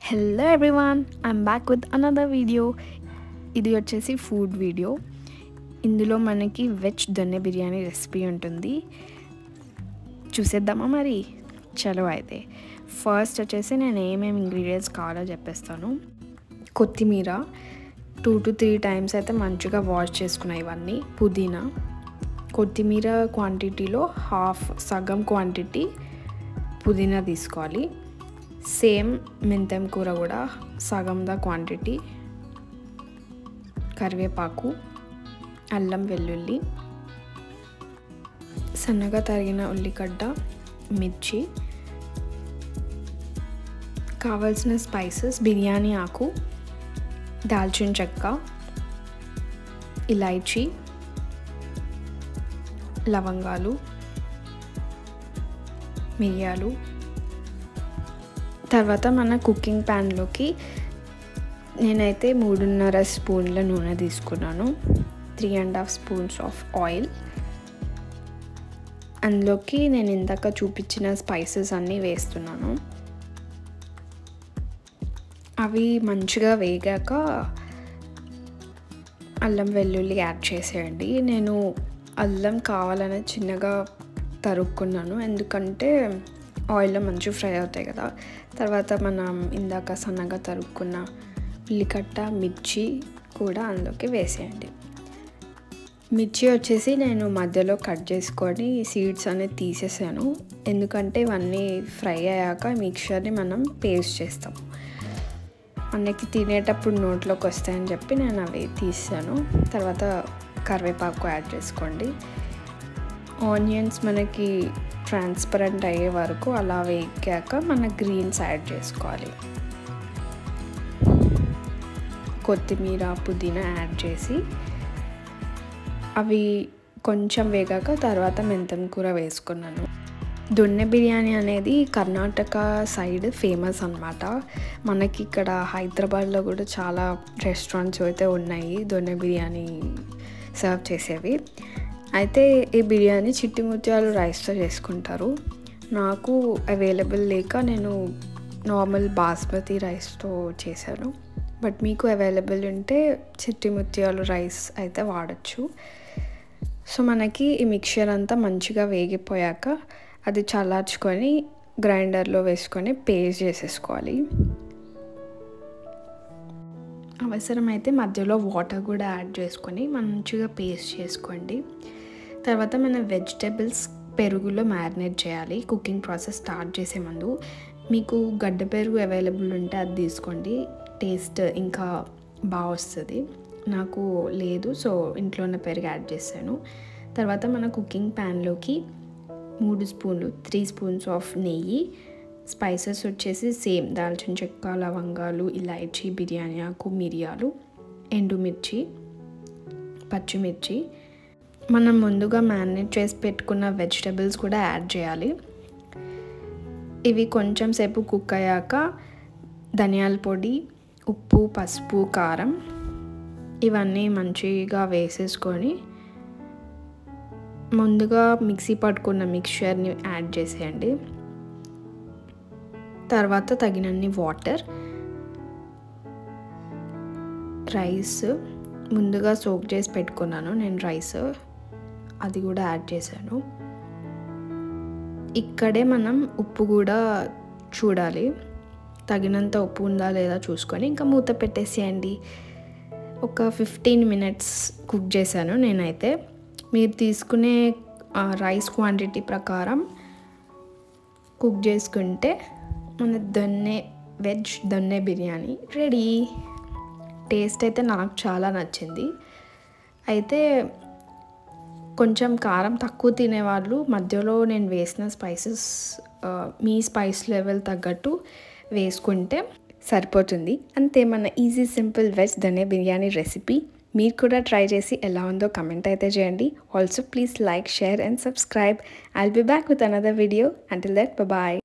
Hello everyone, I'm back with another video. ఇది వచ్చేసి food video. ఇందులో మనకి వెజ్ దొన్నె బిర్యానీ రెసిపీ ఉంటుంది. చూసేద్దామా మరి? చలో అయితే ఫస్ట్ వచ్చేసి నేను ఏమేమి ఇంగ్రీడియంట్స్ కావాలో చెప్పేస్తాను. కొత్తిమీర 2 to 3 టైమ్స్ అయితే మంచిగా వాష్ చేసుకున్నాయి. ఇవన్నీ పుదీనా, కొత్తిమీర క్వాంటిటీలో సగం క్వాంటిటీ పుదీనా తీసుకోవాలి. సేమ్ మెంతం కూర కూడా సగం ద క్వాంటిటీ, కరివేపాకు, అల్లం వెల్లుల్లి, సన్నగా తరిగిన ఉల్లిగడ్డ, మిర్చి, కావాల్సిన స్పైసెస్ బిర్యానీ ఆకు, దాల్చిన చెక్క, ఇలాచీ, లవంగాలు, మిరియాలు. తర్వాత మన కుకింగ్ ప్యాన్లోకి నేనైతే 3.5 స్పూన్ల నూనె తీసుకున్నాను. 3.5 స్పూన్స్ ఆఫ్ ఆయిల్. అందులోకి నేను ఇందాక చూపించిన స్పైసెస్ అన్నీ వేస్తున్నాను. అవి మంచిగా వేగాక అల్లం వెల్లుల్లి యాడ్ చేసేయండి. నేను అల్లం కావాలని చిన్నగా తరుక్కున్నాను, ఎందుకంటే ఆయిల్లో మంచిగా ఫ్రై అవుతాయి కదా. తర్వాత మనం ఇందాక సన్నగా తరుక్కున్న ఉల్లిగడ్డ, మిర్చి కూడా అందులోకి వేసేయండి. మిర్చి వచ్చేసి నేను మధ్యలో కట్ చేసుకొని సీడ్స్ అనేది తీసేసాను, ఎందుకంటే ఇవన్నీ ఫ్రై అయ్యాక మిక్చర్ని మనం పేస్ట్ చేస్తాము. మనకి తినేటప్పుడు నోట్లోకి వస్తాయని చెప్పి నేను అవి తీసాను. తర్వాత కరివేపాకు యాడ్ చేసుకోండి. ఆనియన్స్ మనకి ట్రాన్స్పరెంట్ అయ్యే వరకు అలా వేగాక మన గ్రీన్స్ యాడ్ చేసుకోవాలి. కొత్తిమీర, పుదీనా యాడ్ చేసి అవి కొంచెం వేగాక తర్వాత మెంతం కూర వేసుకున్నాను. దొన్నె బిర్యానీ అనేది కర్ణాటక సైడ్ ఫేమస్ అన్నమాట. మనకి ఇక్కడ హైదరాబాద్లో కూడా చాలా రెస్టారెంట్స్ అయితే ఉన్నాయి దొన్నె బిర్యానీ సర్వ్ చేసేవి. అయితే ఈ బిర్యానీ చిట్టి ముత్యాలు రైస్తో చేసుకుంటారు. నాకు అవైలబుల్ లేక నేను నార్మల్ బాస్మతి రైస్తో చేశాను. బట్ మీకు అవైలబుల్ ఉంటే చిట్టి ముత్యాలు రైస్ అయితే వాడచ్చు. సో మనకి ఈ మిక్చర్ అంతా మంచిగా వేగిపోయాక అది చల్లార్చుకొని గ్రైండర్లో వేసుకొని పేస్ట్ చేసేసుకోవాలి. అవసరమైతే మధ్యలో వాటర్ కూడా యాడ్ చేసుకొని మంచిగా పేస్ట్ చేసుకోండి. తర్వాత మన వెజిటేబుల్స్ పెరుగులో మ్యారినేట్ చేయాలి. కుకింగ్ ప్రాసెస్ స్టార్ట్ చేసే ముందు మీకు గడ్డ పెరుగు అవైలబుల్ ఉంటే అది తీసుకోండి, టేస్ట్ ఇంకా బాగా వస్తుంది. నాకు లేదు, సో ఇంట్లో ఉన్న పెరుగు యాడ్ చేశాను. తర్వాత మన కుకింగ్ ప్యాన్లోకి 3 స్పూన్స్ ఆఫ్ నెయ్యి, స్పైసెస్ వచ్చేసి సేమ్ దాల్చిన చెక్క, లవంగాలు, ఇలాచీ, బిర్యానీ ఆకు, మిరియాలు, ఎండుమిర్చి, పచ్చిమిర్చి, మనం ముందుగా మ్యారినేట్ చేసి పెట్టుకున్న వెజిటబుల్స్ కూడా యాడ్ చేయాలి. ఇవి కొంచెం సేపు కుక్ అయ్యాక ధనియాల పొడి, ఉప్పు, పసుపు, కారం ఇవన్నీ మంచిగా వేసేసుకొని ముందుగా మిక్సీ పట్టుకున్న మిక్చర్ని యాడ్ చేసేయండి. తర్వాత తగినన్ని వాటర్, రైస్ ముందుగా సోక్ చేసి పెట్టుకున్నాను నేను రైస్, అది కూడా యాడ్ చేశాను. ఇక్కడే మనం ఉప్పు కూడా చూడాలి, తగినంత ఉప్పు ఉందా లేదా చూసుకొని ఇంకా మూత పెట్టేసేయండి. ఒక 15 minutes కుక్ చేశాను నేనైతే. మీరు తీసుకునే రైస్ క్వాంటిటీ ప్రకారం కుక్ చేసుకుంటే మన veg donne biryani ready. Taste అయితే నాకు చాలా నచ్చింది. అయితే కొంచెం కారం తక్కువ తినేవాళ్ళు మధ్యలో నేను వేసిన స్పైసెస్ మీ స్పైస్ లెవెల్ తగ్గట్టు వేసుకుంటే సరిపోతుంది. అంతే, మన easy simple veg donne biryani recipe. మీరు కూడా ట్రై చేసి ఎలా ఉందో కమెంట్ అయితే చేయండి. Also please like, share and subscribe. I'll be back with another video. Until that, bye.